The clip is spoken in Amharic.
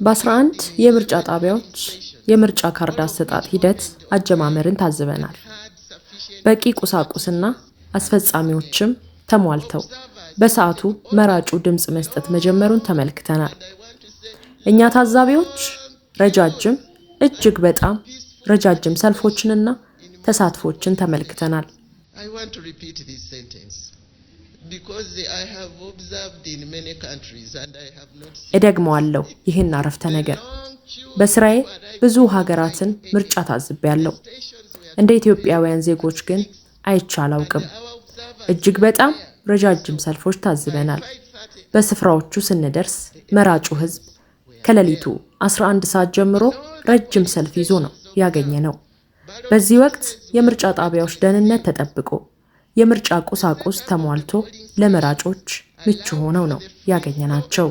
በ11 የምርጫ ጣቢያዎች የምርጫ ካርድ አሰጣጥ ሂደት አጀማመርን ታዝበናል። በቂ ቁሳቁስና አስፈጻሚዎችም ተሟልተው በሰዓቱ መራጩ ድምጽ መስጠት መጀመሩን ተመልክተናል። እኛ ታዛቢዎች እጅግ በጣም ረጃጅም ሰልፎችንና ተሳትፎችን ተመልክተናል። እደግመዋለሁ ይህን አረፍተ ነገር። በስራዬ ብዙ ሀገራትን ምርጫ ታዝቤያለሁ። እንደ ኢትዮጵያውያን ዜጎች ግን አይቼ አላውቅም። እጅግ በጣም ረጃጅም ሰልፎች ታዝበናል። በስፍራዎቹ ስንደርስ መራጩ ህዝብ ከሌሊቱ 11 ሰዓት ጀምሮ ረጅም ሰልፍ ይዞ ነው ያገኘነው። በዚህ ወቅት የምርጫ ጣቢያዎች ደህንነት ተጠብቆ የምርጫ ቁሳቁስ ተሟልቶ ለመራጮች ምቹ ሆነው ነው ያገኘናቸው።